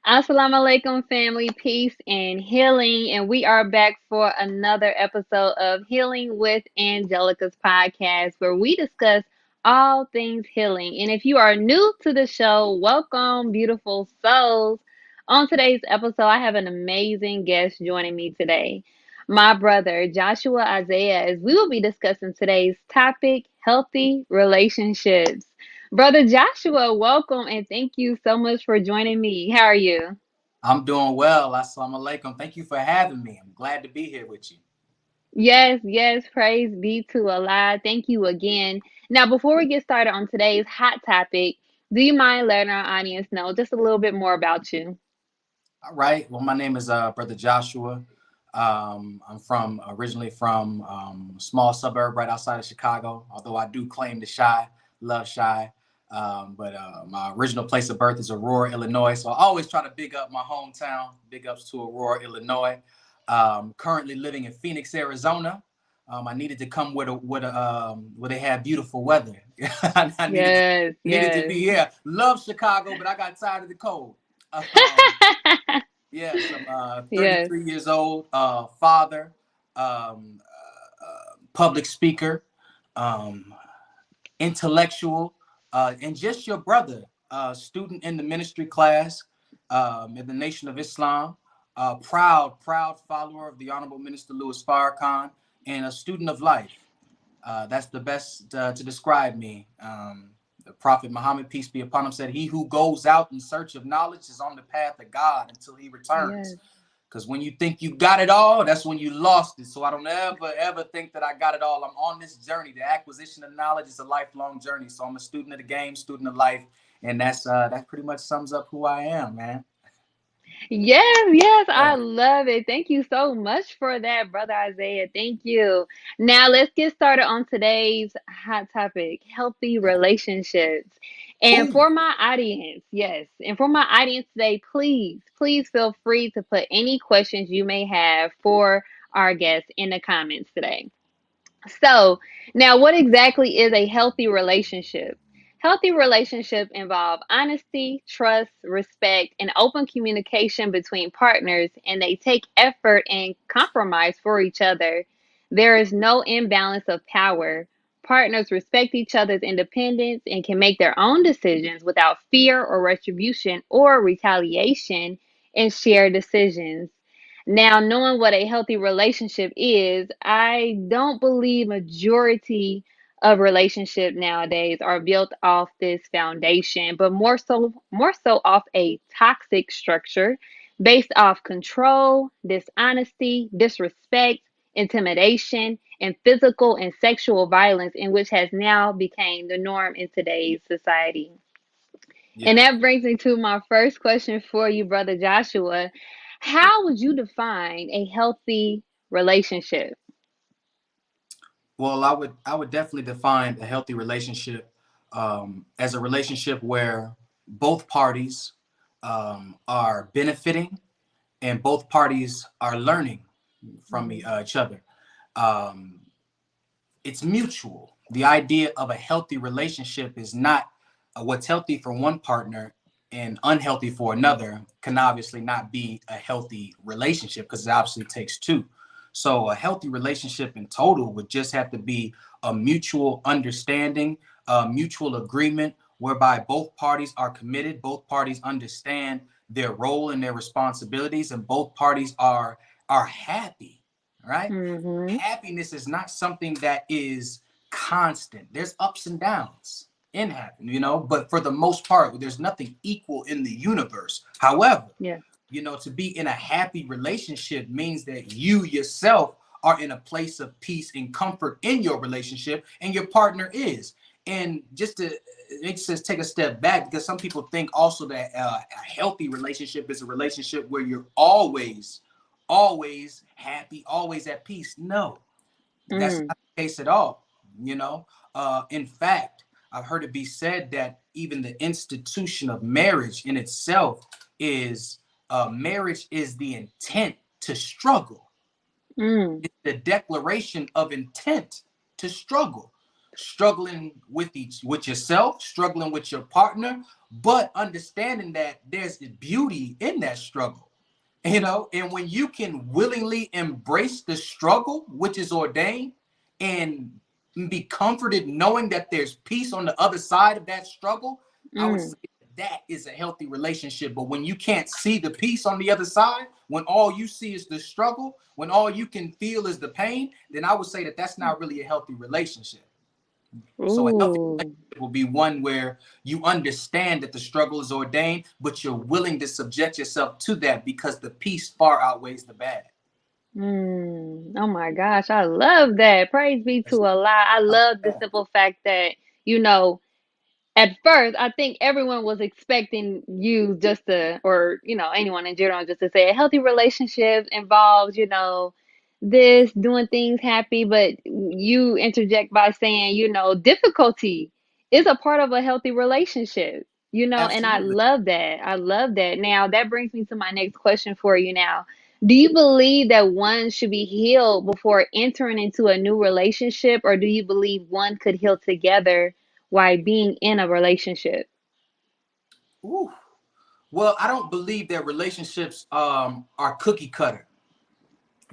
Assalamu alaikum, family, peace, and healing. And we are back for another episode of Healing with Angelica's podcast, where we discuss all things healing. And if you are new to the show, welcome, beautiful souls. On today's episode, I have an amazing guest joining me today, my brother, Joshua Isaiah, as we will be discussing today's topic, healthy relationships. Brother Joshua, welcome and thank you so much for joining me. How are you? I'm doing well. Assalamu alaikum. Thank you for having me. I'm glad to be here with you. Yes, yes, praise be to Allah. Thank you again. Now, before we get started on today's hot topic, do you mind letting our audience know just a little bit more about you? All right. Well, my name is Brother Joshua. I'm originally from a small suburb right outside of Chicago, although I do claim to love shy. But my original place of birth is Aurora, Illinois. So I always try to big up my hometown. Big ups to Aurora, Illinois. Currently living in Phoenix, Arizona. I needed to come where they had beautiful weather. I Yes, needed to be yes. here. Love Chicago, but I got tired of the cold. Um, yes, I'm Yes, 33 years old, father, public speaker, um, intellectual, and just your brother, student in the ministry class in the Nation of Islam, proud follower of the Honorable Minister Louis Farrakhan, and a student of life. That's the best to describe me. The Prophet Muhammad, peace be upon him, said, "He who goes out in search of knowledge is on the path of God until he returns." yes. Because when you think you got it all, that's when you lost it. So I don't ever think that I got it all. I'm on this journey. The acquisition of knowledge is a lifelong journey. So I'm a student of the game, student of life, and that pretty much sums up who I am, man. Yes, yes, I Yeah. love it. Thank you so much for that, Brother Isaiah. Thank you. Now, let's get started on today's hot topic, healthy relationships. And Ooh. for my audience, yes, and for my audience today, please feel free to put any questions you may have for our guests in the comments today. So, now what exactly is a healthy relationship? Healthy relationships involve honesty, trust, respect, and open communication between partners, and they take effort and compromise for each other. There is no imbalance of power. Partners respect each other's independence and can make their own decisions without fear or retribution or retaliation and share decisions. Now, knowing what a healthy relationship is, I don't believe majority of relationships nowadays are built off this foundation, but more so off a toxic structure based off control, dishonesty, disrespect, intimidation, and physical and sexual violence, in which has now become the norm in today's society. And Yeah. that brings me to my first question for you, Brother Joshua. Yeah. How would you define a healthy relationship? Well, I would definitely define a healthy relationship as a relationship where both parties are benefiting and both parties are learning from Mhm. each other. Um, it's mutual. The idea of a healthy relationship is not what's healthy for one partner and unhealthy for another can obviously not be a healthy relationship because it obviously takes two. So a healthy relationship in total would just have to be a mutual understanding, a mutual agreement whereby both parties are committed, both parties understand their role and their responsibilities, and both parties are happy, right? Mhm. Happiness is not something that is constant. There's ups and downs in happiness, but for the most part, there's nothing equal in the universe. However, Yeah. to be in a happy relationship means that you yourself are in a place of peace and comfort in your relationship, and your partner is. And just to it says take a step back because some people think also that a healthy relationship is a relationship where you're always happy, always at peace. No, that's Mm. not the case at all. You know, in fact, I've heard it be said that even the institution of marriage in itself is marriage is the intent to struggle. Mm. It's the declaration of intent to struggle. struggling with yourself, struggling with your partner, but understanding that there's beauty in that struggle. And when you can willingly embrace the struggle which is ordained, and be comforted knowing that there's peace on the other side of that struggle, I would say Mm. that is a healthy relationship. But when you can't see the peace on the other side, when all you see is the struggle, when all you can feel is the pain, then I would say that that's not really a healthy relationship. So a healthy Ooh. relationship will be one where you understand that the struggle is ordained, but you're willing to subject yourself to that because the peace far outweighs the bad. Mm. Oh my gosh, I love that. Praise be to Allah. I love the simple fact that, you know, at first, I think everyone was expecting you just to, or, anyone in general, just to say a healthy relationship involves, this, doing things happy, but you interject by saying, difficulty is a part of a healthy relationship, and I Absolutely. love that. I love that. Now, that brings me to my next question for you now. Do you believe that one should be healed before entering into a new relationship, or do you believe one could heal together while being in a relationship? Ooh. Well, I don't believe that relationships are cookie cutter.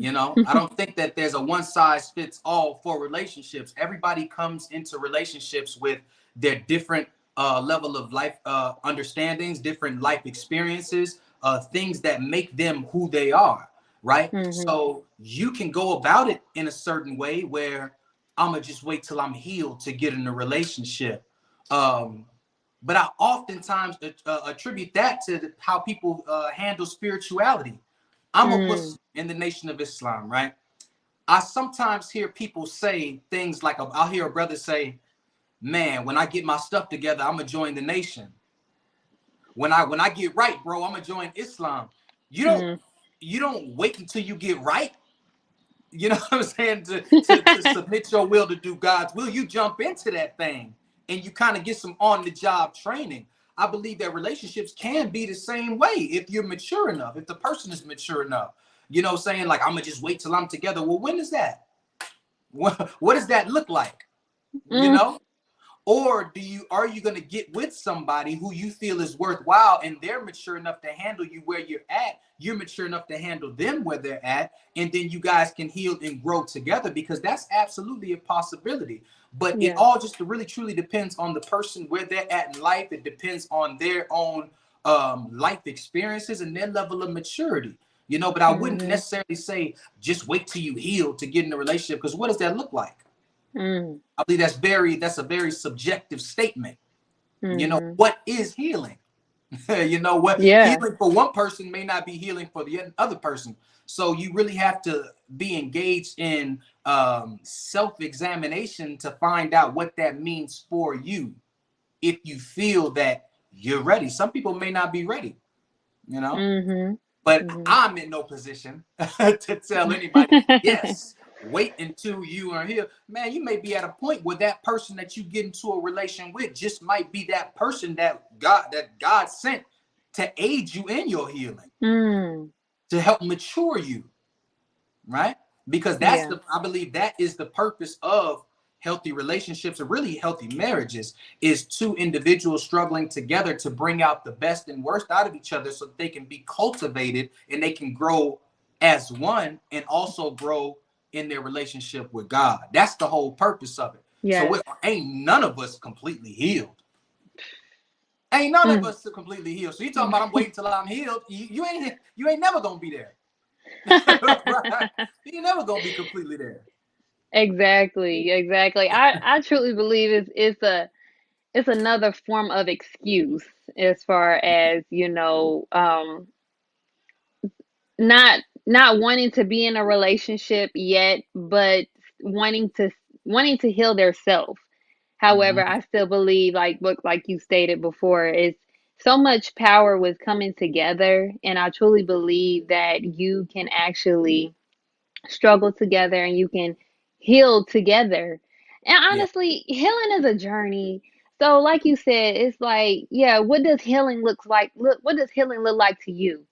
I don't think that there's a one size fits all for relationships. Everybody comes into relationships with their different level of life understandings, different life experiences, things that make them who they are, right? Mhm. So you can go about it in a certain way where I'm gonna just wait till I'm healed to get in a relationship. Um, but I oftentimes attribute that to how people handle spirituality. I'm a Mm. Muslim in the Nation of Islam, right? I sometimes hear people say things like, I'll hear a brother say, "Man, when I get my stuff together, I'm gonna join the nation. When I get right, bro, I'm gonna join Islam." You don't Mm. you don't wait until you get right. You know what I'm saying? To submit your will to do God's will, you jump into that thing and you kind of get some on the job training. I believe that relationships can be the same way if you're mature enough, if the person is mature enough. Saying like, I'm gonna just wait till I'm together. Well, when is that? What does that look like? You Mm. know? Or are you going to get with somebody who you feel is worthwhile and they're mature enough to handle you where you're at, you're mature enough to handle them where they're at, and then you guys can heal and grow together, because that's absolutely a possibility. But it Yeah. all just really truly depends on the person, where they're at in life. It depends on their own life experiences and their level of maturity. But I wouldn't Mhm. necessarily say just wait till you heal to get in a relationship, because what does that look like? Mm. I believe that's a very subjective statement. Mhm. What is healing? What Yeah. healing for one person may not be healing for the other person. So you really have to be engaged in self-examination to find out what that means for you. If you feel that you're ready, some people may not be ready, you know. Mhm. But Mhm. I'm in no position to tell anybody, yes, wait until you are here. Man, you may be at a point where that person that you get into a relation with just might be that person that God sent to aid you in your healing, Mm. to help mature you, right? Because Yeah. I believe that is the purpose of healthy relationships, or really healthy marriages, is two individuals struggling together to bring out the best and worst out of each other, so that they can be cultivated and they can grow as one, and also grow in their relationship with God. That's the whole purpose of it. So Yes. ain't none of us completely healed. Ain't none of Mm. us completely healed. So you talking about I'm waiting till I'm healed? You ain't never gonna be there. Right? You're never gonna be completely there. Exactly. Exactly. I truly believe it's another form of excuse, as far as, not wanting to be in a relationship yet, but wanting to wanting to heal their self. However, Mhm. I still believe, like you stated before, is so much power with coming together, and I truly believe that you can actually struggle together and you can heal together. And Yeah. honestly, healing is a journey. So like you said, it's like, yeah, what does healing look like? Look, what does healing look like to you?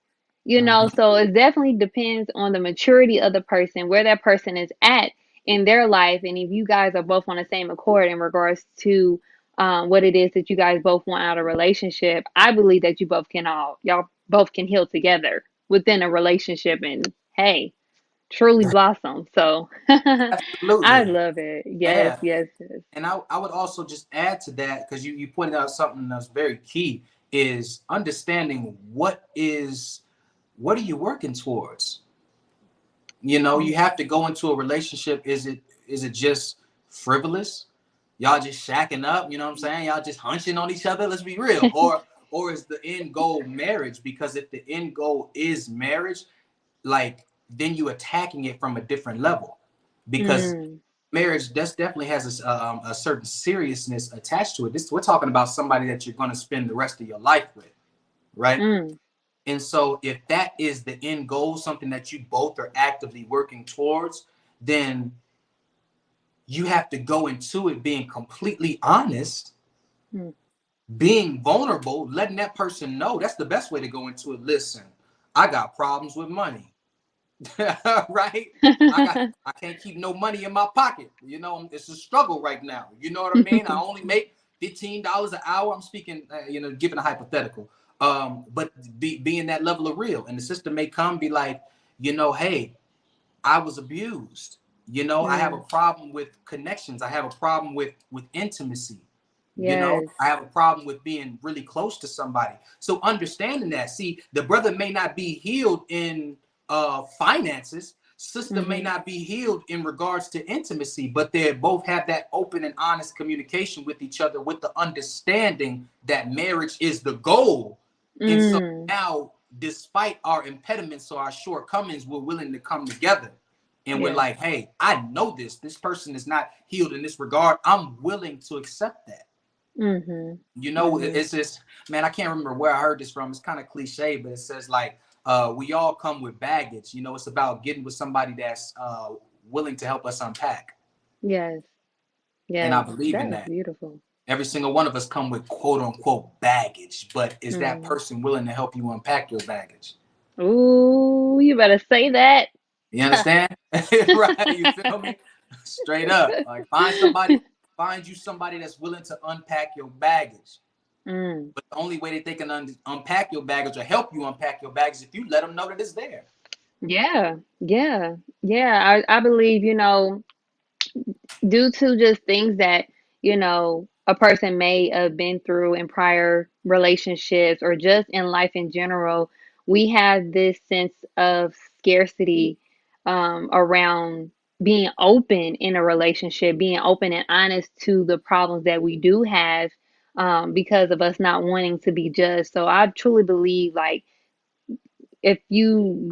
Mhm. So it definitely depends on the maturity of the person, where that person is at in their life, and if you guys are both on the same accord in regards to what it is that you guys both want out of a relationship, I believe that y'all both can heal together within a relationship and, hey, truly blossom. So I Absolutely. love it. Yes, Yeah. yes, yes. And I would also just add to that, because you pointed out something that's very key, is understanding what are you working towards. You know, you Mm. have to go into a relationship. Is it just frivolous? Y'all just shacking up, you know what I'm saying? Y'all just hunching on each other. Let's be real. Or is the end goal marriage? Because if the end goal is marriage, like, then you attacking it from a different level. Because Mm, marriage definitely has a certain seriousness attached to it. We're talking about somebody that you're going to spend the rest of your life with, right? mm, And so if that is the end goal, something that you both are actively working towards, then you have to go into it being completely honest, mm. being vulnerable, letting that person know. That's the best way to go into it. Listen, I got problems with money. Right? I can't keep no money in my pocket. You know, it's a struggle right now. You know what I mean? I only make $15 an hour. I'm speaking, giving a hypothetical. But being that level of real, and the sister may come be like, hey, I was abused. I have a Mm, problem with connections. I have a problem with intimacy. yes. I have a problem with being really close to somebody. So understanding that, see, the brother may not be healed in finances. Sister may Mhm. not be healed in regards to intimacy, but they both have that open and honest communication with each other, with the understanding that marriage is the goal. And so Mm, now, despite our impediments or our shortcomings, we're willing to come together. And we're yeah. like, hey, I know this person is not healed in this regard. I'm willing to accept that. Mhm. Mhm. It's just, man, I can't remember where I heard this from. It's kind of cliche, but it says like, we all come with baggage. It's about getting with somebody that's willing to help us unpack. Yes. And I Yes. believe in That is that. beautiful. Every single one of us come with quote unquote baggage, but is that Mm. person willing to help you unpack your baggage? Ooh, you better say that. You understand? Right? You feel me? Straight up. Like, find you somebody that's willing to unpack your baggage. Mm. But the only way that they can unpack your baggage or help you unpack your baggage is if you let them know that it's there. Yeah. Yeah. Yeah. I believe, due to just things that, a person may have been through in prior relationships or just in life in general, we have this sense of scarcity around being open in a relationship, being open and honest to the problems that we do have because of us not wanting to be judged. So I truly believe, like, if you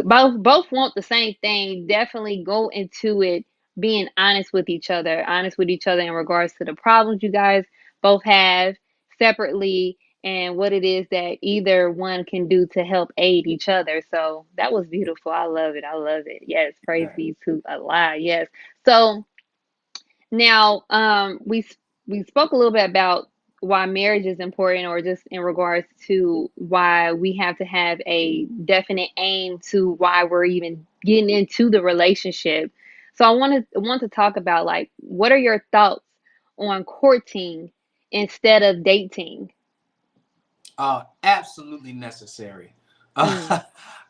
both want the same thing, definitely go into it being honest with each other in regards to the problems you guys both have separately, and what it is that either one can do to help aid each other. So that was beautiful. I love it. I love it. Yes, praise Right. be to Allah. Yes. So now, we spoke a little bit about why marriage is important, or just in regards to why we have to have a definite aim to why we're even getting into the relationship. So I want to talk about, like, what are your thoughts on courting instead of dating? Absolutely necessary. Mm,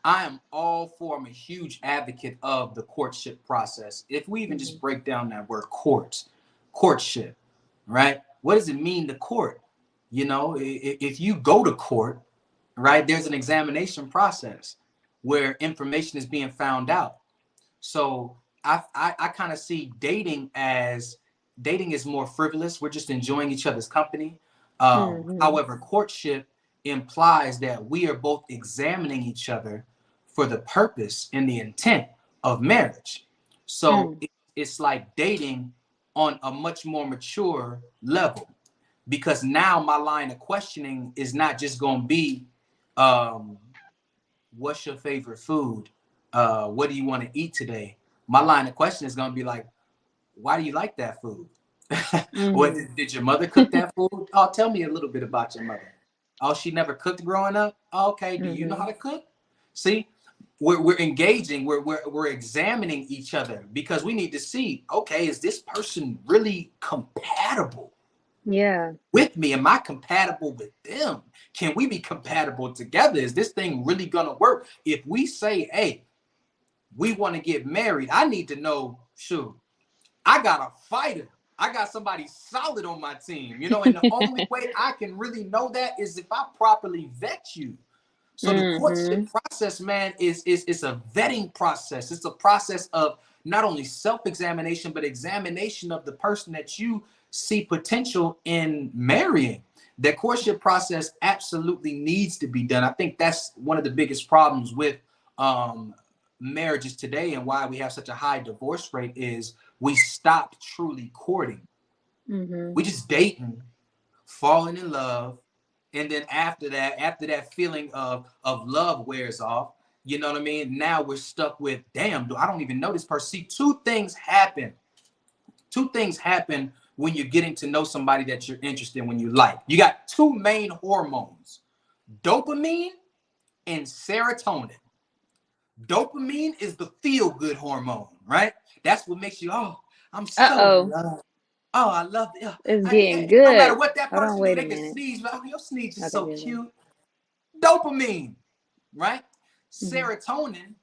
I am all for, I'm a huge advocate of the courtship process. If we even mm-hmm, just break down that word courtship, right? What does it mean to court? If you go to court, right, there's an examination process where information is being found out. So I kind of see dating is more frivolous. We're just enjoying each other's company. mm-hmm, However, courtship implies that we are both examining each other for the purpose and the intent of marriage. So mm, it's like dating on a much more mature level, because now my line of questioning is not just going to be, um, what's your favorite food? What do you want to eat today? My line of question is going to be like, why do you like that food? What mm-hmm, did your mother cook that food? Oh, tell me a little bit about your mother. Oh, she never cooked growing up. Oh, okay, do you know mm-hmm, how to cook? See, we're engaging, we're examining each other because we need to see, okay, is this person really compatible Yeah. with me? Am I compatible with them? Can we be compatible together? Is this thing really gonna work? If we say, hey, we want to get married, I need to know, shoot, I got a fighter. I got somebody solid on my team, and the only way I can really know that is if I properly vet you. So the courtship Mhm. process, man, is a vetting process. It's a process of not only self-examination, but examination of the person that you see potential in marrying. The courtship process absolutely needs to be done. I think that's one of the biggest problems with marriages today, and why we have such a high divorce rate is we stopped truly courting. Mhm. We just dating, falling in love, and then after that feeling of love wears off, you know what I mean, now we're stuck with, damn, I don't even know this person. See, two things happen when you're getting to know somebody that you're interested in, when you like. You got two main hormones: dopamine and serotonin. Dopamine is the feel good hormone, right? That's what makes you, oh, I'm so in Uh-oh. love. Oh, I love it. Oh, It's getting no matter good. what that Hold on, person do, wait a they can minute. sneeze. But, oh, your sneeze is Okay, so there we cute. Dopamine, right? go. Mhm. Serotonin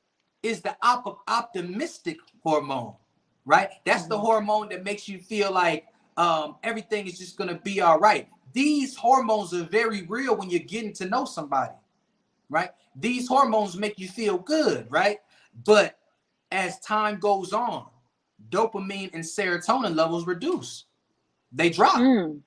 is the optimistic hormone, right? That's the Mhm. hormone that makes you feel like everything is just gonna be all right. These hormones are very real when you're getting to know somebody, right? These hormones make you feel good, right? But as time goes on, dopamine and serotonin levels reduce. They drop. Mm.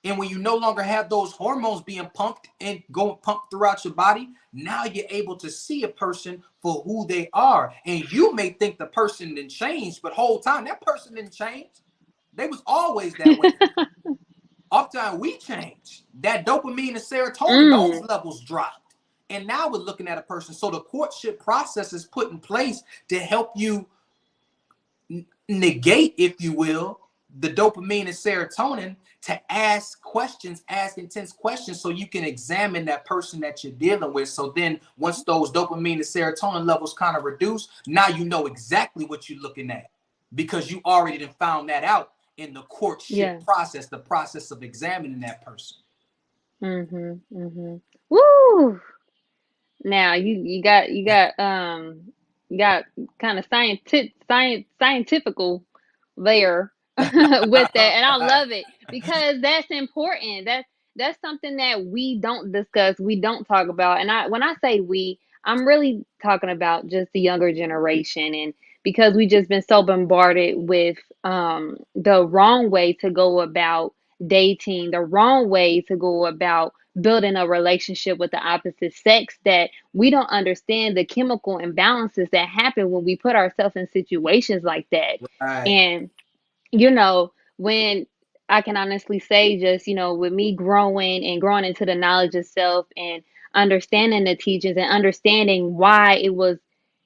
And when you no longer have those hormones being pumped and going pumped throughout your body, now you're able to see a person for who they are. And you may think the person didn't change, but whole time that person didn't change. They was always that way. Oftentimes we change. That dopamine and serotonin, those Mm. levels dropped. And now we're looking at a person. So the courtship process is put in place to help you negate, if you will, the dopamine and serotonin, to ask intense questions so you can examine that person that you're dealing with. So then once those dopamine and serotonin levels kind of reduce, now you know exactly what you're looking at because you already found that out in the Yeah. courtship process, the process of examining that person. Mhm. Mhm. Woo! Now you got kind of scientifical there with that, and I love it because that's important. That's something that we don't discuss, we don't talk about. And I when I say we, I'm really talking about just the younger generation, and because we just been so bombarded with the wrong way to go about dating, the wrong way to go about building a relationship with the opposite sex, that we don't understand the chemical imbalances that happen when we put ourselves in situations like that. Right. And when I can honestly say, just with me growing into the knowledge of self and understanding the teachings and understanding why it was,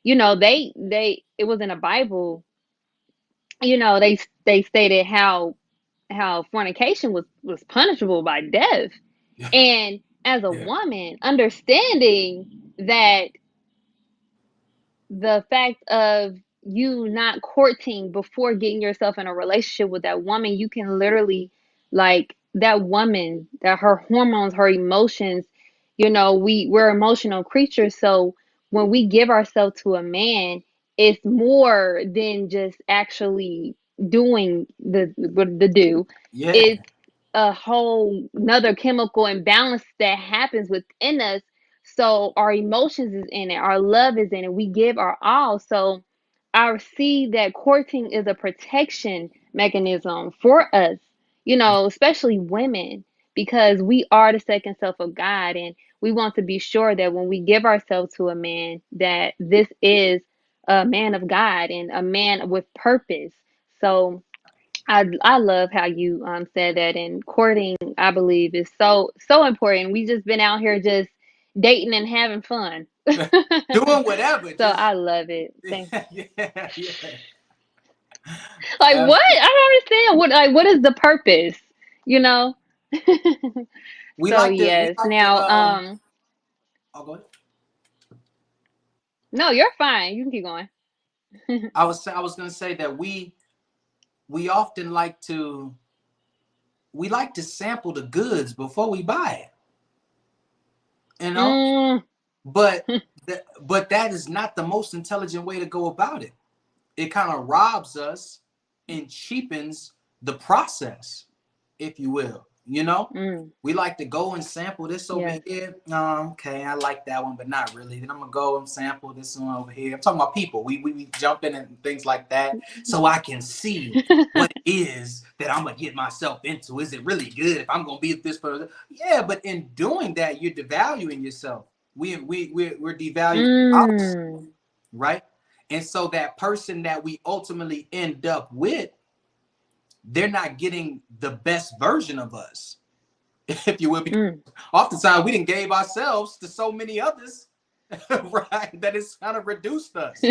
they it was in the Bible. They stated how fornication was punishable by death. And as a Yeah. woman, understanding that the fact of you not courting before getting yourself in a relationship with that woman, you can literally, like, that woman, that her hormones, her emotions, we're emotional creatures. So when we give ourselves to a man, it's more than just actually doing the do. Yeah. It's a whole another chemical imbalance that happens within us. So our emotions is in it, our love is in it. We give our all. So I see that courting is a protection mechanism for us, especially women, because we are the second self of God, and we want to be sure that when we give ourselves to a man, that this is a man of God and a man with purpose. So I love how you said that, and courting, I believe, is so important. We just been out here just dating and having fun. Doing whatever, So just I love it. yeah, yeah. Like, what? Absolutely. I don't understand. What is the purpose? You know? We So like to we yes. like to Now I'll go ahead. No, you're fine. You can keep going. I was gonna say that we often we like to sample the goods before we buy it, you know. Mm. But but that is not the most intelligent way to go about it. It kind of robs us and cheapens the process, if you will. You know, Mm. we like to go and sample this over Yes. here. Okay, I like that one, but not really. Then I'm gonna go and sample this one over here. I'm talking about people. We jump in and things like that, so I can see what it is that I'm gonna get myself into. Is it really good? If I'm gonna be this person, yeah. But in doing that, you're devaluing yourself. We're devaluing ourselves, Mm. right? And so that person that we ultimately end up with, they're not getting the best version of us, if you will. Because Mm. oftentimes we didn't gave ourselves to so many others, right? That it's kind of reduced us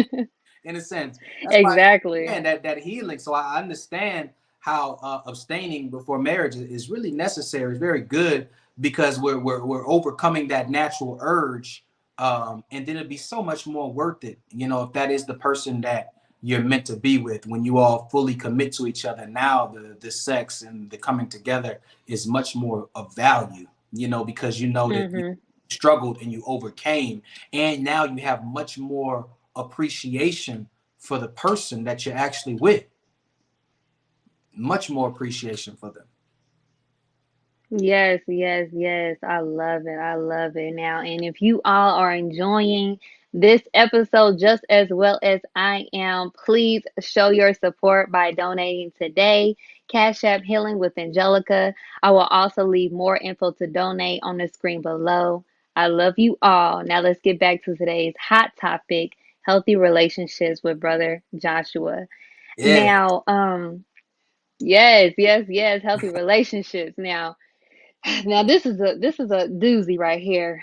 in a sense. That's why, Exactly. man, that healing. So I understand how abstaining before marriage is really necessary. It's very good because we're overcoming that natural urge, and then it'd be so much more worth it. You know, if that is the person that you're meant to be with, when you all fully commit to each other. Now the sex and the coming together is much more of value. You know, because you know that you Mm-hmm. struggled and you overcame, and now you have much more appreciation for the person that you're actually with. Much more appreciation for them. Yes, yes, yes. I love it. I love it now. And if you all are enjoying this episode just as well as I am, please show your support by donating today. Cash App Healing with Angelica. I will also leave more info to donate on the screen below. I love you all. Now let's get back to today's hot topic, healthy relationships with brother Joshua. Yeah. Now, yes, yes, yes, healthy relationships. Now this is a doozy right here.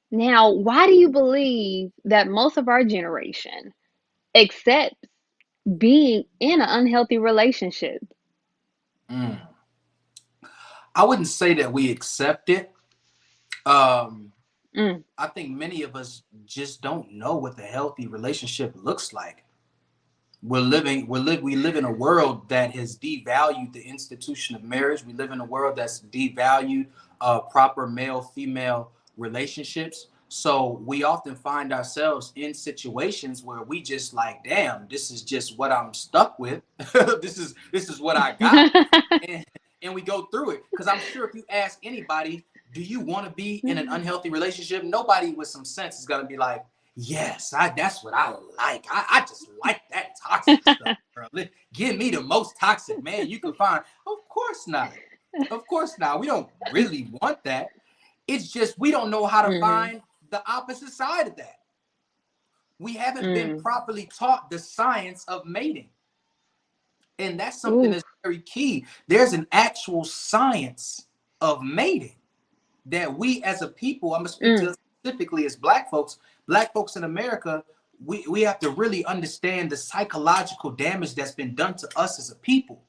Now, why do you believe that most of our generation accepts being in an unhealthy relationship? Mm. I wouldn't say that we accept it. Um, Mm, I think many of us just don't know what the healthy relationship looks like. We live in a world that has devalued the institution of marriage. We live in a world that's devalued proper male female relationships. So we often find ourselves in situations where we just like, damn, this is just what I'm stuck with. This is what I got, and, and we go through it. Because I'm sure if you ask anybody, do you want to be in an unhealthy relationship? Nobody with some sense is gonna be like, yes, that's what I like. I just like that toxic stuff, girl. Give me the most toxic man you can find. Of course not. Of course not. We don't really want that. It's just we don't know how to mm-hmm, find the opposite side of that. We haven't been mm. properly taught the science of mating. And that's something Ooh. that's very key. There's an actual science of mating that we as a people, I'm gonna speak Mm, to specifically as black folks in America, we have to really understand the psychological damage that's been done to us as a people,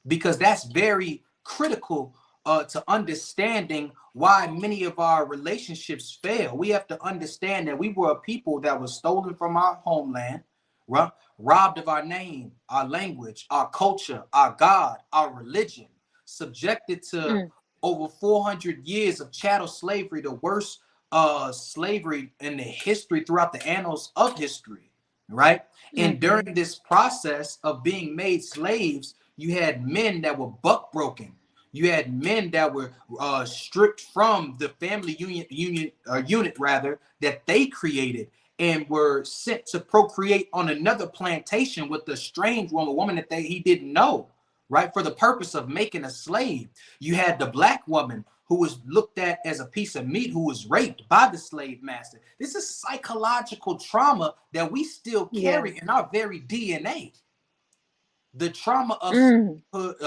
because that's very critical to understanding why many of our relationships fail. We have to understand that we were a people that was stolen from our homeland, right? Robbed of our name, our language, our culture, our God, our religion, subjected to mm, over 400 years of chattel slavery, the worst slavery in the history throughout the annals of history, right? And mm-hmm, during this process of being made slaves, you had men that were buck broken. You had men that were stripped from the family unit rather that they created, and were sent to procreate on another plantation with a strange woman, a woman that he didn't know, right? For the purpose of making a slave. You had the black woman who was looked at as a piece of meat, who was raped by the slave master. This is psychological trauma that we still yeah. carry in our very DNA. The trauma of Mm,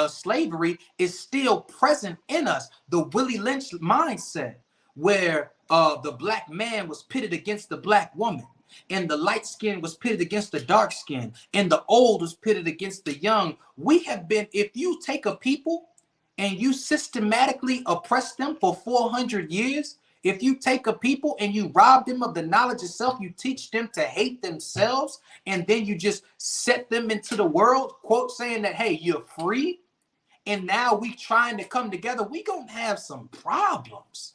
slavery is still present in us. The Willie Lynch mindset, where the black man was pitted against the black woman, and the light skin was pitted against the dark skin, and the old was pitted against the young. We have been, if you take a people and you systematically oppress them for 400 years, If you take a people and you rob them of the knowledge of self, you teach them to hate themselves, and then you just set them into the world, quote, saying that, hey, you're free, and now we trying to come together, we gonna have some problems.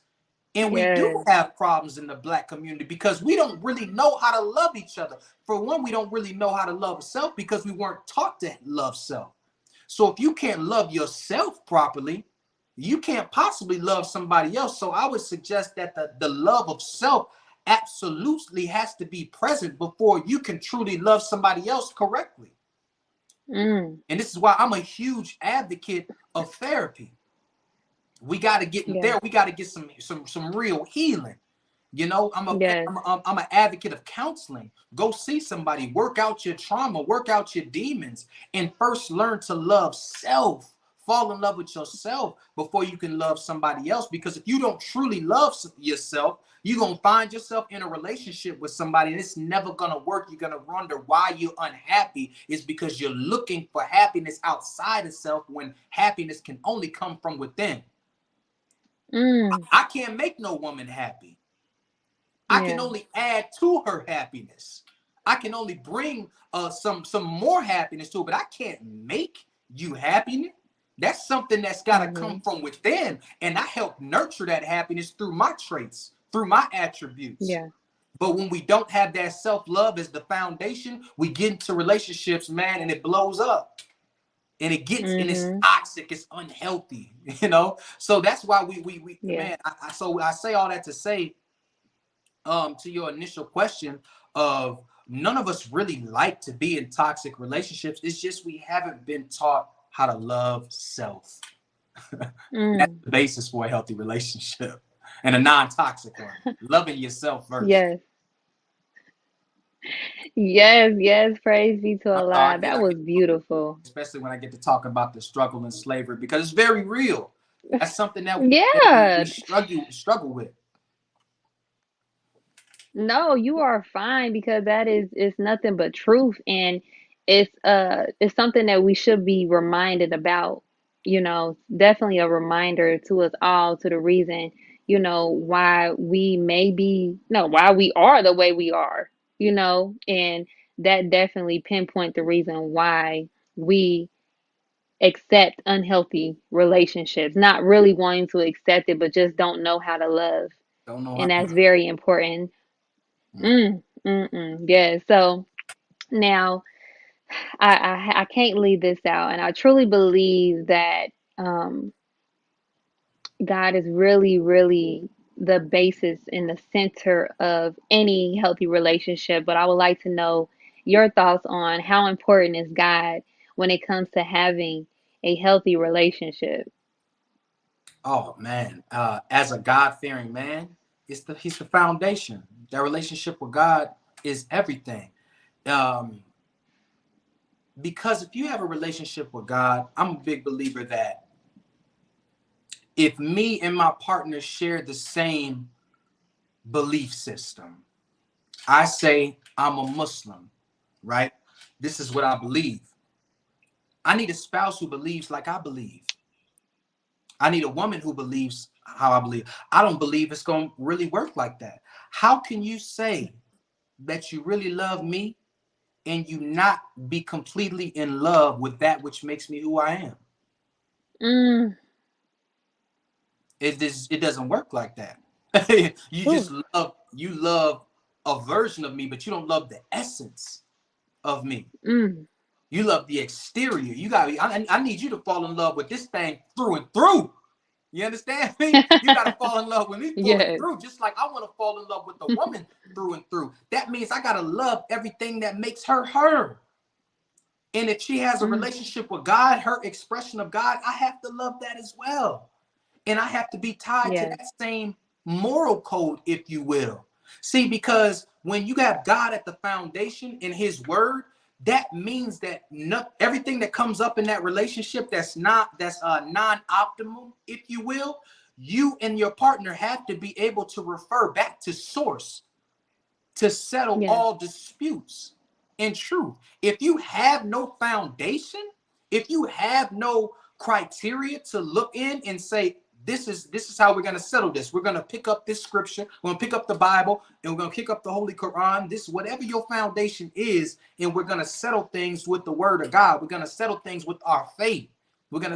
And we do Yes. have problems in the Black community because we don't really know how to love each other. For one, we don't really know how to love self because we weren't taught to love self. So if you can't love yourself properly, you can't possibly love somebody else. So I would suggest that the love of self absolutely has to be present before you can truly love somebody else correctly. Mm. And this is why I'm a huge advocate of therapy. We got to get in Yeah. there. We got to get some real healing. You know, Yes. I'm an advocate of counseling. Go see somebody, work out your trauma, work out your demons, and first learn to love self. Fall in love with yourself before you can love somebody else. Because if you don't truly love yourself, you're going to find yourself in a relationship with somebody and it's never going to work. You're going to wonder why you're unhappy. It's because you're looking for happiness outside of self when happiness can only come from within. Mm. I can't make no woman happy. I can Yeah. only add to her happiness. I can only bring some more happiness to it, but I can't make you happy. That's something that's got to come Mm-hmm. from within, and I help nurture that happiness through my traits, through my attributes. Yeah. But when we don't have that self-love as the foundation, we get into relationships, man, and it blows up. And it's Mm-hmm. toxic, it's unhealthy, you know. So that's why we Yeah. man. So I say all that to say, to your initial question of none of us really like to be in toxic relationships. It's just we haven't been taught how to love self. That's Mm. the basis for a healthy relationship and a non-toxic one. Loving yourself first. Yes. Yes. Yes. Praise be to I, I Allah. get That I was get beautiful. especially when I get to talk about the struggle and slavery because it's very real. That's something that we Yeah. struggle with. No, you are fine because that is it's nothing but truth, and it's something that we should be reminded about. Definitely a reminder to us all to the reason, why we may be no, why we are the way we are, and that definitely pinpoint the reason why we accept unhealthy relationships, not really wanting to accept it, but just don't know how to love. Don't know And that's how. very important. Yeah. So now I can't leave this out, and I truly believe that um, God is really, really the basis in the center of any healthy relationship. But I would like to know your thoughts on how important is God when it comes to having a healthy relationship. Oh man, as a God-fearing man, he's the foundation. That relationship with God is everything. Um, because if you have a relationship with God, I'm a big believer that if me and my partner share the same belief system, I say I'm a Muslim, right? This is what I believe. I need a spouse who believes like I believe. I need a woman who believes how I believe. I don't believe it's going to really work like that. How can you say that you really love me and you not be completely in love with that which makes me who I am? Mm. It doesn't work like that. you Ooh. just love a version of me, but you don't love the essence of me. Mm. You love the exterior. I need you to fall in love with this thing through and through. You understand me? You got to fall in love with me through and Yes. through, just like I want to fall in love with the woman through and through. That means I got to love everything that makes her her. And if she has a Mm. relationship with God, her expression of God, I have to love that as well. And I have to be tied to Yes. that same moral code, if you will. See, because when you have God at the foundation in his word, that means that everything that comes up in that relationship that's non-optimal, if you will, you and your partner have to be able to refer back to source to settle Yeah. all disputes. In truth, if you have no foundation, if you have no criteria to look in and say, this is how we're going to settle this. We're going to pick up this scripture. We're going to pick up the Bible, and we're going to pick up the Holy Quran. This, whatever your foundation is, and we're going to settle things with the word of God. We're going to settle things with our faith.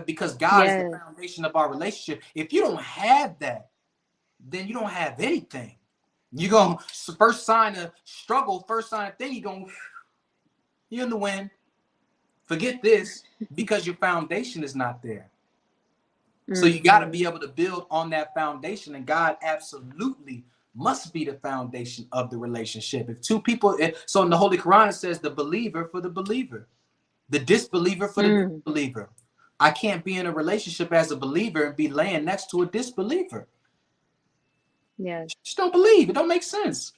Because God is the Yes. foundation of our relationship. If you don't have that, then you don't have anything. You're going to first sign of struggle, first sign of thing, you're in the wind. Forget this, because your foundation is not there. So you got to be able to build on that foundation, and God absolutely must be the foundation of the relationship. If two people, so in the Holy Quran it says the believer for the believer, the disbeliever for the disbeliever. I can't be in a relationship as a believer and be laying next to a disbeliever. Yes. Just don't believe. It don't make sense.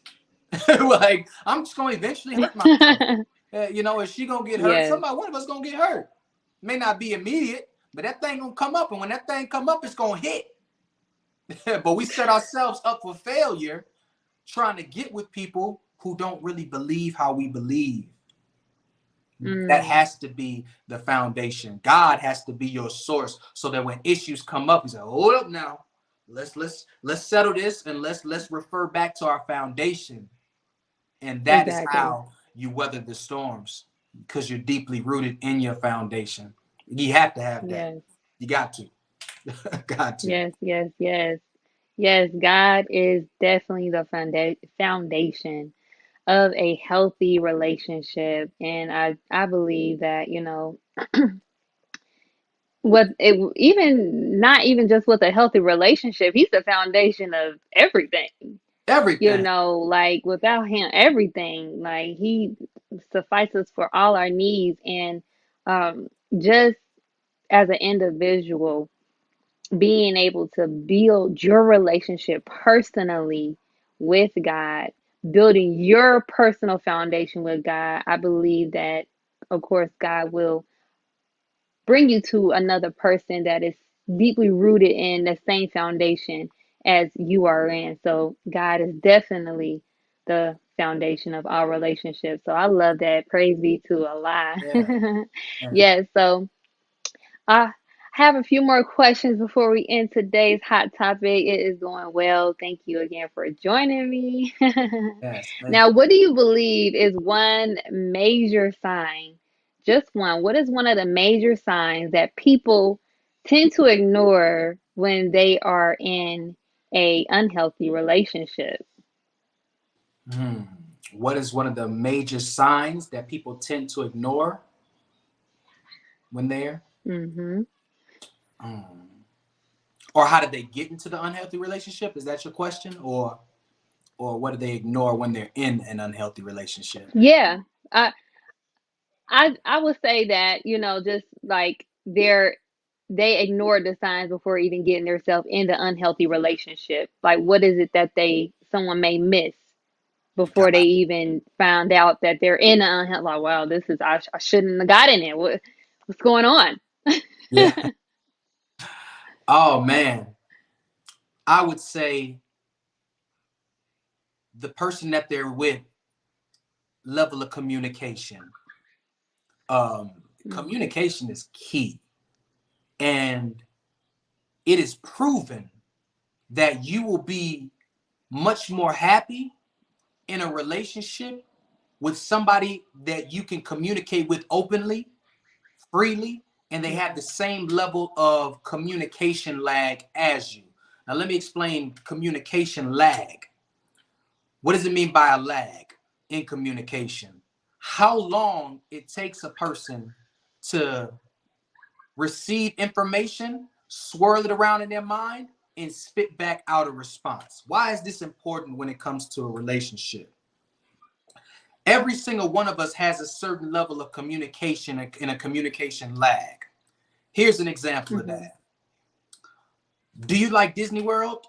Like, I'm just going to eventually hurt myself. You know, is she going to get hurt? Yes. Somebody, one of us going to get hurt. May not be immediate, but that thing going to come up. And when that thing come up, it's going to hit. But we set ourselves up for failure trying to get with people who don't really believe how we believe. That has to be the foundation. God has to be your source, so that when issues come up, he's like, hold up now. Let's settle this, and let's refer back to our foundation. And that is how you weather the storms, because you're deeply rooted in your foundation. You have to have that. Yes. You got to. Got to. Yes. Yes. Yes. Yes. God is definitely the foundation of a healthy relationship, and I believe that, you know, with it, even not even just with a healthy relationship, he's the foundation of everything. You Everything. know, like without him, everything, like he suffices for all our needs. And just as an individual, being able to build your relationship personally with God, building your personal foundation with God, I believe that, of course, God will bring you to another person that is deeply rooted in the same foundation as you are in. So God is definitely the foundation of our relationship. So I love that. Praise be to Allah. Yeah. Yeah. Yes. So I have a few more questions before we end today's hot topic. It is going well. Thank you again for joining me. Yes. Thank Now, what do you believe is one major sign? Just one. What is one of the major signs that people tend to ignore when they are in a unhealthy relationship? you. What is one of the major signs that people tend to ignore when they're? Mm-hmm. Um, or how did they get into the unhealthy relationship? Is that your question? Or what do they ignore when they're in an unhealthy relationship? Yeah. I would say that, you know, just like they ignore the signs before even getting themselves in the unhealthy relationship. Like, what is it that someone may miss before they God. even found out that they're in an unhealthy? Like, wow, I shouldn't have got in it. What's going on? Yeah. Oh man. I would say the person that they're with, level of communication. Communication is key. And it is proven that you will be much more happy in a relationship with somebody that you can communicate with openly, freely, and they have the same level of communication lag as you. Now, let me explain communication lag. What does it mean by a lag in communication? How long it takes a person to receive information, swirl it around in their mind, and spit back out a response. Why is this important when it comes to a relationship? Every single one of us has a certain level of communication and a communication lag. Here's an example of Mm-hmm. that. Do you like Disney World?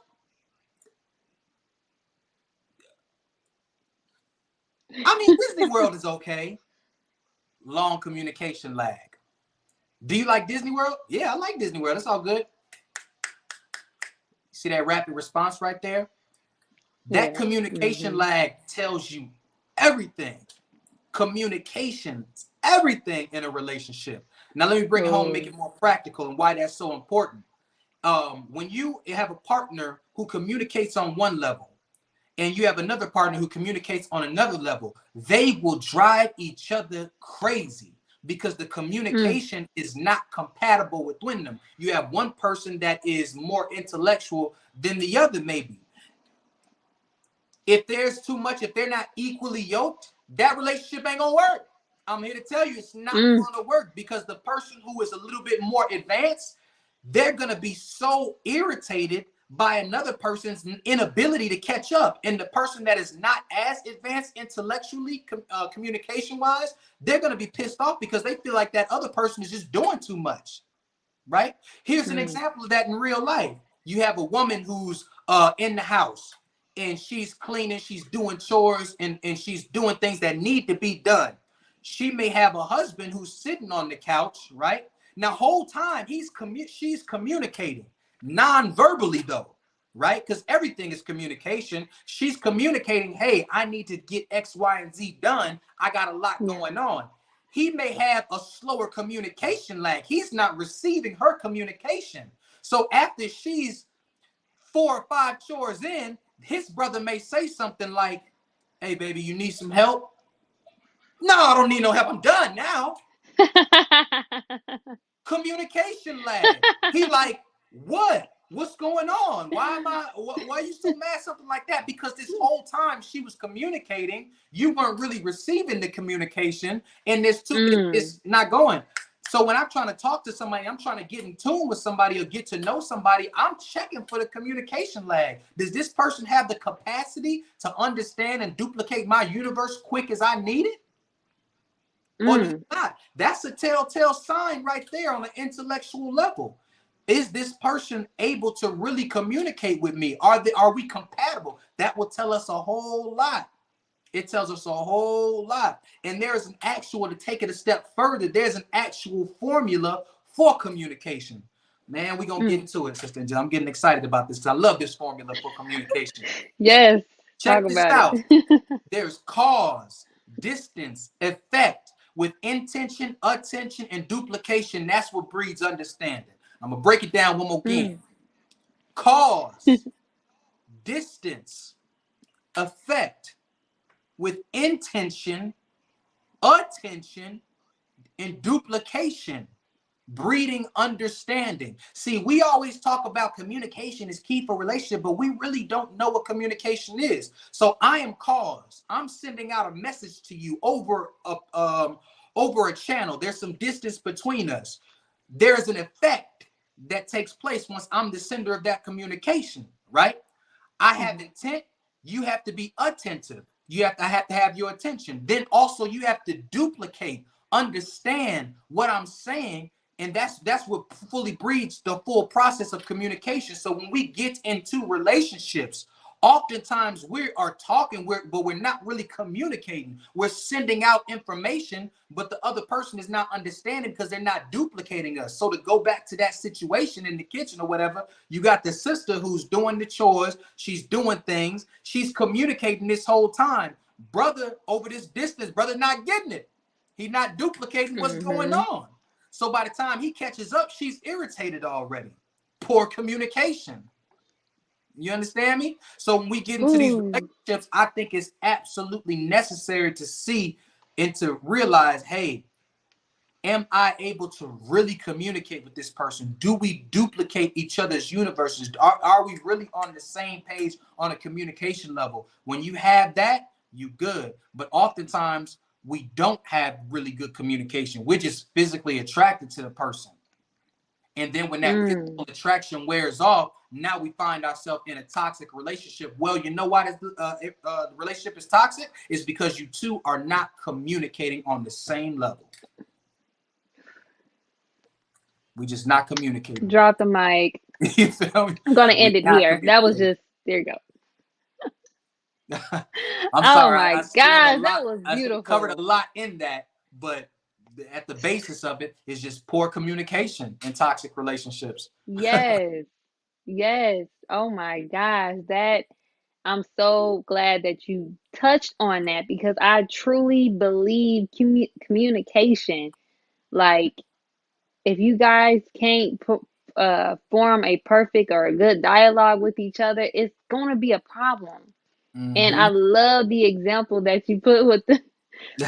I mean, Disney World is okay. Long communication lag. Do you like Disney World? Yeah, I like Disney World. It's all good. See that rapid response right there? That Yeah. communication Mm-hmm. lag tells you everything. Communications, everything in a relationship. Now, let me bring it home and make Oh. it more practical and why that's so important. when you have a partner who communicates on one level and you have another partner who communicates on another level, they will drive each other crazy because the Mm. communication is not compatible within them. You have one person that is more intellectual than the other, maybe. If there's too much, if they're not equally yoked, that relationship ain't gonna work. I'm here to tell you it's not Mm. gonna work because the person who is a little bit more advanced, they're gonna be so irritated by another person's inability to catch up. And the person that is not as advanced intellectually, communication wise, they're gonna be pissed off because they feel like that other person is just doing too much, right? Here's an Mm. example of that in real life. You have a woman who's in the house and she's cleaning, she's doing chores, and she's doing things that need to be done. She may have a husband who's sitting on the couch, right? Now, whole time she's communicating non-verbally though, right? Because everything is communication. She's communicating, hey, I need to get X, Y, and Z done. I got a lot Yeah. going on. He may have a slower communication lag. He's not receiving her communication. So after she's 4 or 5 chores in, his brother may say something like, hey, baby, you need some help? No, I don't need no help. I'm done now. Communication lag. He like, what? What's going on? Why are you so mad? Something like that. Because this whole time she was communicating, you weren't really receiving the communication, and Mm. it's not going. So when I'm trying to talk to somebody, I'm trying to get in tune with somebody or get to know somebody, I'm checking for the communication lag. Does this person have the capacity to understand and duplicate my universe quick as I need it? Or does it Mm. not? That's a telltale sign right there on an intellectual level. Is this person able to really communicate with me? Are we compatible? That will tell us a whole lot. It tells us a whole lot. And there's an actual, to take it a step further, there's an actual formula for communication. Man, we're gonna get Mm. into it, Sister Angela. I'm getting excited about this because I love this formula for communication. Yes. Talk Check this about out. it. There's cause, distance, effect with intention, attention, and duplication. That's what breeds understanding. I'm going to break it down one more again. Mm. Cause, distance, effect with intention, attention, and duplication. Breeding understanding. See, we always talk about communication is key for relationship, but we really don't know what communication is. So I am cause. I'm sending out a message to you over a channel. There's some distance between us. There's an effect that takes place once I'm the sender of that communication, right? I have Mm. intent. You have to be attentive. I have to have your attention. Then also you have to duplicate, understand what I'm saying, and that's what fully breeds the full process of communication. So when we get into relationships, oftentimes we are talking, but we're not really communicating. We're sending out information, but the other person is not understanding because they're not duplicating us. So to go back to that situation in the kitchen or whatever, you got the sister who's doing the chores, she's doing things, she's communicating this whole time. Brother, over this distance, brother not getting it. He's not duplicating what's going Mhm. on. So by the time he catches up, she's irritated already. Poor communication. You understand me? So when we get into these Ooh. relationships, I think it's absolutely necessary to see and to realize, hey, am I able to really communicate with this person? Do we duplicate each other's universes? Are we really on the same page on a communication level? When you have that, you good. But oftentimes we don't have really good communication. We're just physically attracted to the person. And then when that Mm. physical attraction wears off, now we find ourselves in a toxic relationship. Well, you know why the relationship is toxic? It's because you two are not communicating on the same level. We just not communicating. Drop the mic. You feel me? I'm gonna We end it not here. That was communicating. just there you go. I'm Oh sorry, my I spilled a gosh, that lot. was I covered a beautiful. lot in that, but at the basis of it is just poor communication in toxic relationships. Yes. Yes. Oh my gosh. That I'm so glad that you touched on that because I truly believe communication. Like, if you guys can't form a perfect or a good dialogue with each other, it's going to be a problem. And I Mm-hmm. love the example that you put with the,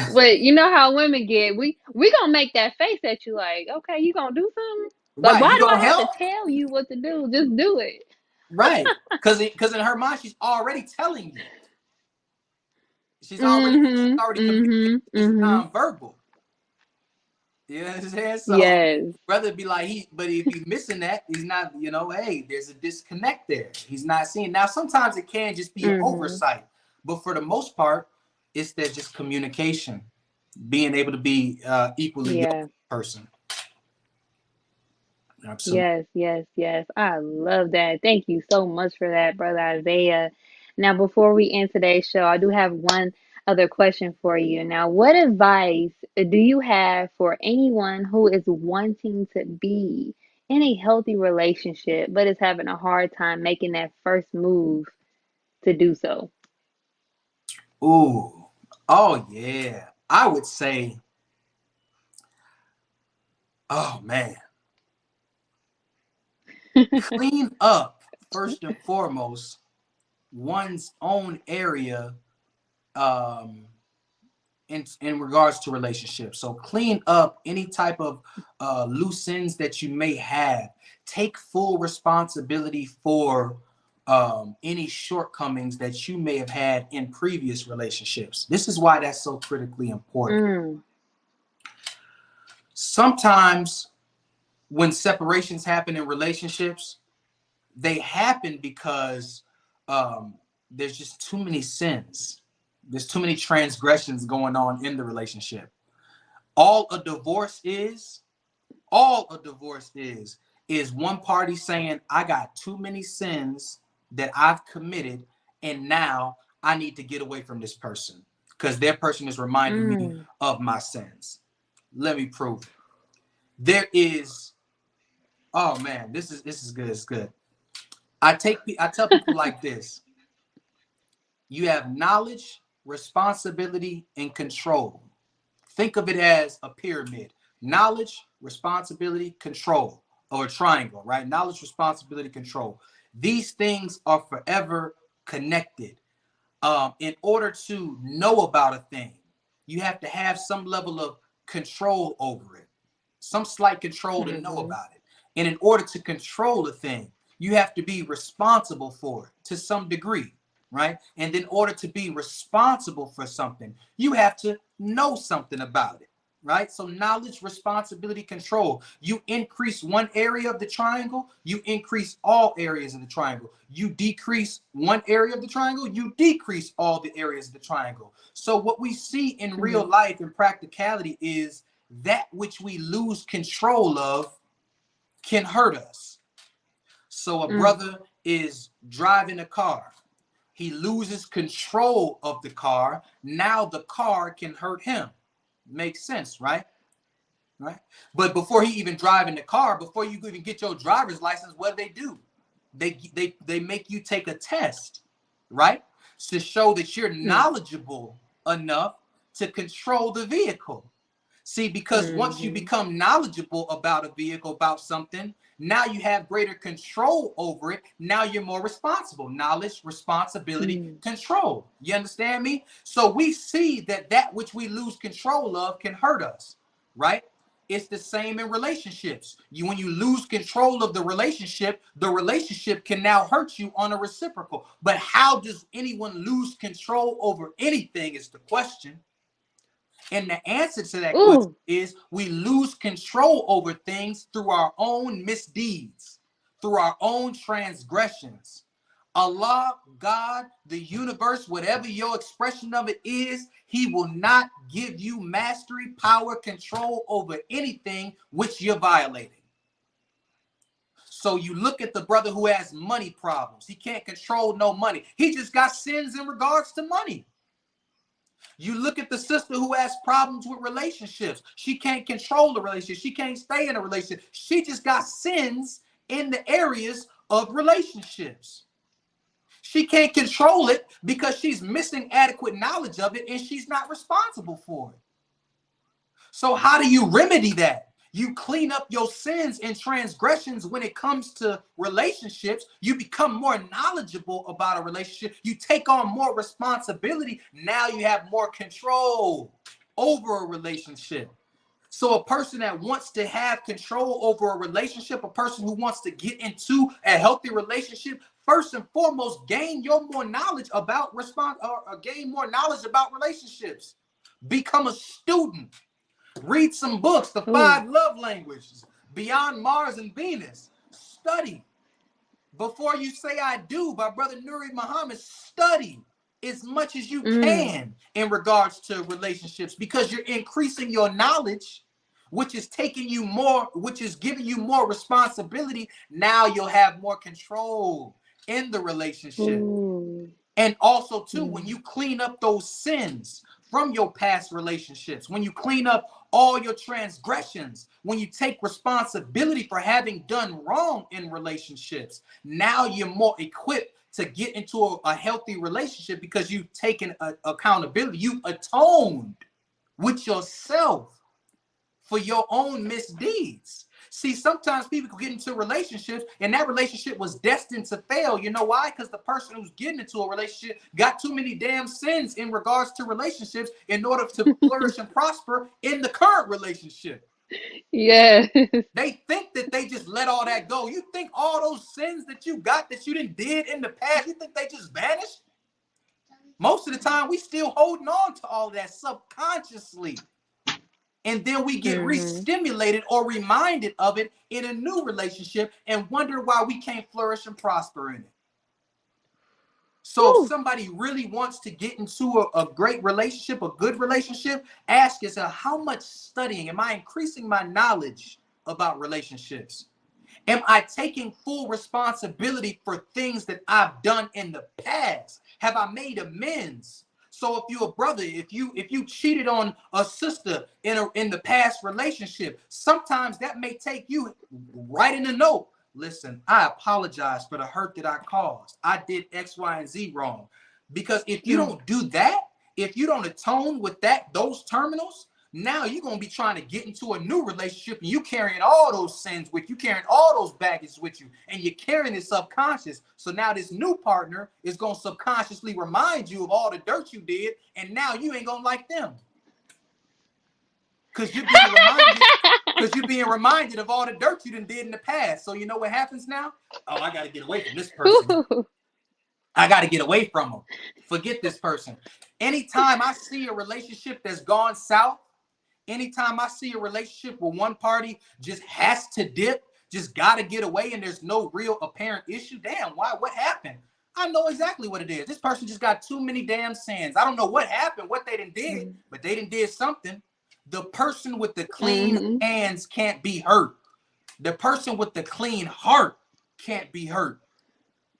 but you know how women get, we gonna make that face at you like, okay, you gonna do something? Like, Right. why You do gonna I have to help? tell you what to do? Just do it. Right. Because in her mind, she's already telling you. She's Mm-hmm. already communicating Mm-hmm. this Mm-hmm. nonverbal. You know what I'm saying? So Yes. brother be like, but if he's missing that, he's not, hey, there's a disconnect there. He's not seeing. Now, sometimes it can just be an Mm-hmm. oversight, but for the most part, it's that just communication, being able to be equally yoked Yeah. person. Absolutely. Yes, yes, yes. I love that. Thank you so much for that, Brother Isaiah. Now, before we end today's show, I do have one other question for you. Now, what advice do you have for anyone who is wanting to be in a healthy relationship but is having a hard time making that first move to do so? Ooh. Oh yeah. I would say, oh man, clean up first and foremost one's own area um in regards to relationships. So clean up any type of loose ends that you may have. Take full responsibility for any shortcomings that you may have had in previous relationships. This is why that's so critically important. Mm, Sometimes when separations happen in relationships, they happen because um, there's just too many sins. There's too many transgressions going on in the relationship. All a divorce is, all a divorce is one party saying, I got too many sins that I've committed, and now I need to get away from this person because their person is reminding me mm, of my sins. Let me prove it. There is, oh man, this is good. It's good. I tell people like this: you have knowledge, responsibility, and control. Think of it as a pyramid: knowledge, responsibility, control, or a triangle, right? Knowledge, responsibility, control. These things are forever connected. In order to know about a thing, you have to have some level of control over it, some slight control to know mm-hmm, about it. And in order to control a thing, you have to be responsible for it to some degree, right? And in order to be responsible for something, you have to know something about it, right? So knowledge, responsibility, control. You increase one area of the triangle, you increase all areas of the triangle. You decrease one area of the triangle, you decrease all the areas of the triangle. So what we see in mm-hmm, real life in practicality is that which we lose control of can hurt us. So a mm, brother is driving a car. He loses control of the car. Now the car can hurt him. Makes sense, right? Right. But before he even drive in the car, before you even get your driver's license, what do? They make you take a test, right? To show that you're mm, knowledgeable enough to control the vehicle. See, because once you mm-hmm, become knowledgeable about a vehicle, about something, now you have greater control over it. Now you're more responsible. Knowledge, responsibility, mm, control. You understand me? So we see that which we lose control of can hurt us, right? It's the same in relationships. When you lose control of the relationship can now hurt you on a reciprocal. But how does anyone lose control over anything is the question. And the answer to that question ooh, is we lose control over things through our own misdeeds, through our own transgressions. Allah, God, the universe, whatever your expression of it is, He will not give you mastery, power, control over anything which you're violating. So you look at the brother who has money problems. He can't control no money. He just got sins in regards to money. You look at the sister who has problems with relationships. She can't control the relationship. She can't stay in a relationship. She just got sins in the areas of relationships. She can't control it because she's missing adequate knowledge of it and she's not responsible for it. So how do you remedy that? You clean up your sins and transgressions when it comes to relationships. You become more knowledgeable about a relationship. You take on more responsibility. Now you have more control over a relationship. So a person that wants to have control over a relationship, a person who wants to get into a healthy relationship, first and foremost, gain more knowledge about gain more knowledge about relationships. Become a student. Read some books, The Ooh. 5 Love Languages, Beyond Mars and Venus. Study. Before You Say I Do by Brother Nuri Muhammad. Study as much as you can in regards to relationships, because you're increasing your knowledge, which is taking you more, which is giving you more responsibility. Now you'll have more control in the relationship. Ooh. And also, too, when you clean up those sins from your past relationships, when you clean up all your transgressions, when you take responsibility for having done wrong in relationships, now you're more equipped to get into a healthy relationship, because you've taken accountability. You've atoned with yourself for your own misdeeds. See, sometimes people get into relationships and that relationship was destined to fail. You know why? Because the person who's getting into a relationship got too many damn sins in regards to relationships in order to flourish and prosper in the current relationship. Yes. They think that they just let all that go. You think all those sins that you got that you didn't did in the past, you think they just vanished? Most of the time, we still holding on to all that subconsciously. And then we get re-stimulated or reminded of it in a new relationship and wonder why we can't flourish and prosper in it. So if somebody really wants to get into a great relationship, a good relationship, ask yourself, how much studying am I increasing my knowledge about relationships? Am I taking full responsibility for things that I've done in the past? Have I made amends? So if you're a brother, if you cheated on a sister in the past relationship, sometimes that may take you writing a note. Listen, I apologize for the hurt that I caused. I did X, Y, and Z wrong. Because if you don't do that, if you don't atone with those terminals, now you're going to be trying to get into a new relationship and you carrying all those sins with you, carrying all those baggage with you, and you're carrying it subconscious. So now this new partner is going to subconsciously remind you of all the dirt you did, and now you ain't going to like them. Because you're being reminded of all the dirt you done did in the past. So you know what happens now? Oh, I got to get away from this person. I got to get away from them. Forget this person. Anytime I see a relationship that's gone south, anytime I see a relationship where one party just has to dip, just got to get away, and there's no real apparent issue, damn, why? What happened? I know exactly what it is. This person just got too many damn sins. I don't know what happened, what they done did, but they done did something. The person with the clean hands can't be hurt. The person with the clean heart can't be hurt.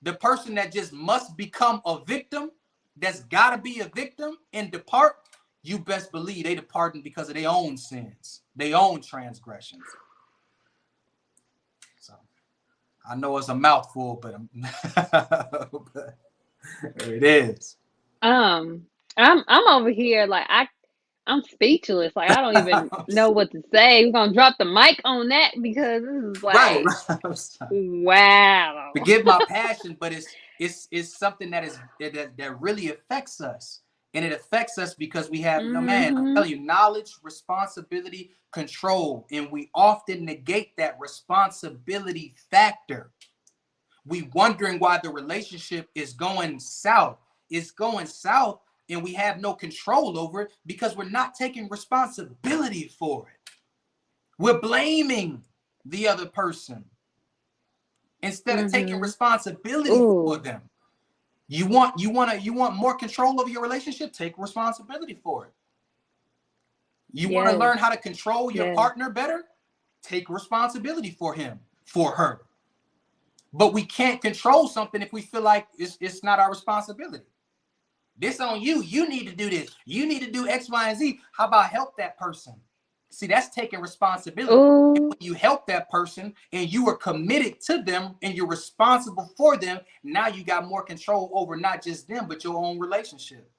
The person that just must become a victim, that's got to be a victim and depart, you best believe they departing because of their own sins, their own transgressions. So I know it's a mouthful, but it is. I'm over here like I'm speechless. Like I don't even know what to say. We're gonna drop the mic on that because this is Right. like wow. Forgive my passion, but it's something that really affects us. And it affects us because we have, no man, I'm telling you, knowledge, responsibility, control. And we often negate that responsibility factor. We wondering why the relationship is going south. It's going south and we have no control over it because we're not taking responsibility for it. We're blaming the other person instead of taking responsibility for them. You want more control over your relationship? Take responsibility for it. You want to learn how to control your partner better? Take responsibility for him, for her. But we can't control something if we feel like it's not our responsibility. This on you. You need to do this. You need to do X, Y, and Z. How about help that person? See, that's taking responsibility. And when you help that person and you are committed to them and you're responsible for them, now you got more control over not just them, but your own relationship.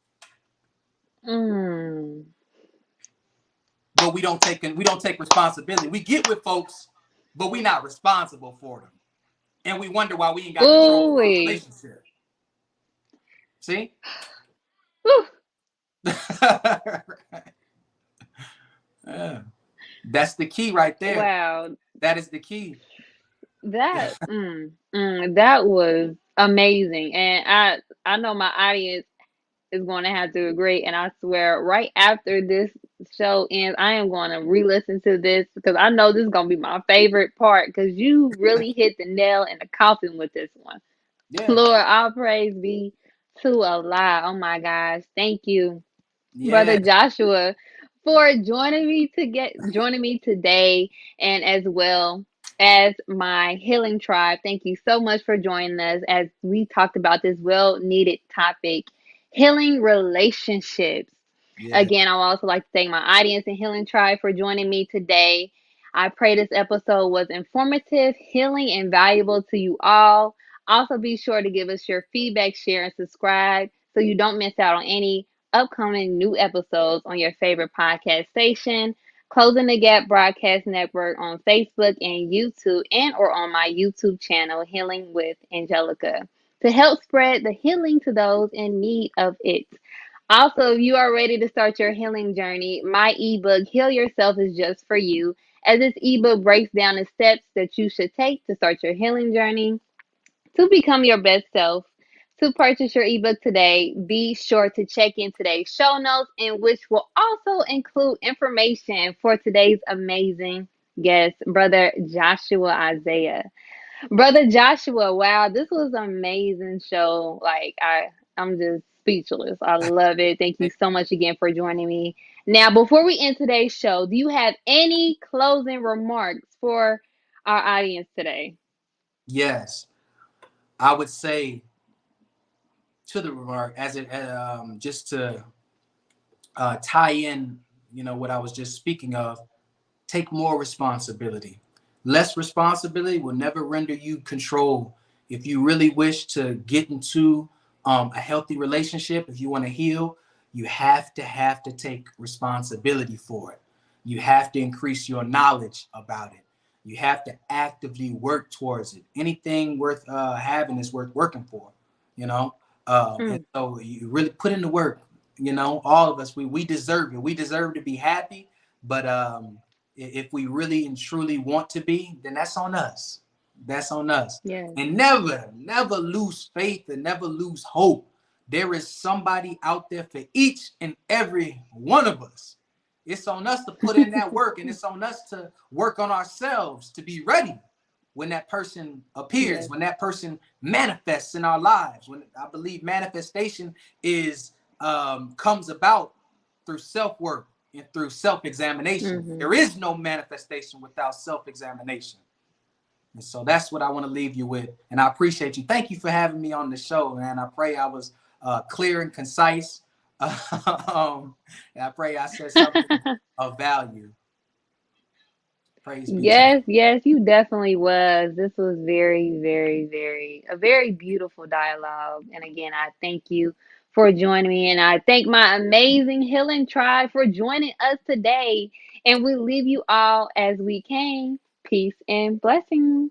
but we don't take responsibility. We get with folks, but we not responsible for them, and we wonder why we ain't got control of our Ooh. relationship. See, Whew. yeah. That's the key right there. Wow. That is the key. That was amazing. And I know my audience is going to have to agree. And I swear, right after this show ends, I am going to re-listen to this because I know this is going to be my favorite part because you really hit the nail in the coffin with this one. Yeah, Lord, all praise be to Allah. Oh my gosh. Thank you, Brother yeah, Joshua, for joining me today, and as well as my healing tribe. Thank you so much for joining us as we talked about this well needed topic, healing relationships. yeah, Again, I would also like to thank my audience and healing tribe for joining me today. I pray this episode was informative, healing, and valuable to you all. Also, be sure to give us your feedback, share, and subscribe so you don't miss out on any upcoming new episodes on your favorite podcast station, Closing the Gap Broadcast Network on Facebook and YouTube, and or on my YouTube channel, Healing with Angelica, to help spread the healing to those in need of it. Also, if you are ready to start your healing journey, my ebook, Heal Yourself, is just for you, as this ebook breaks down the steps that you should take to start your healing journey to become your best self. To purchase your ebook today, be sure to check in today's show notes, in which will also include information for today's amazing guest, Brother Joshua Isaiah. Brother Joshua, wow, this was an amazing show. I'm just speechless. I love it. Thank you so much again for joining me. Now, before we end today's show, do you have any closing remarks for our audience today? yes. I would say to the remark as it just to tie in, what I was just speaking of. Take more responsibility. Less responsibility will never render you control. If you really wish to get into a healthy relationship, if you want to heal, you have to take responsibility for it. You have to increase your knowledge about it. You have to actively work towards it. Anything worth having is worth working for. You know, and Mm, so you really put in the work. All of us, we deserve it. We deserve to be happy, but if we really and truly want to be, then that's on us. That's on us. yes. And never lose faith and never lose hope. There is somebody out there for each and every one of us. It's on us to put in that work, and it's on us to work on ourselves to be ready when that person appears, Yes. when that person manifests in our lives. When I believe manifestation is comes about through self work and through self examination. Hmm. There is no manifestation without self examination. And so that's what I want to leave you with. And I appreciate you. Thank you for having me on the show, man. I pray I was clear and concise. And I pray I said something of value. Praise be to God. Yes, yes, you definitely was. This was very, very, a very beautiful dialogue. And again, I thank you for joining me. And I thank my amazing healing tribe for joining us today. And we leave you all as we came. Peace and blessings.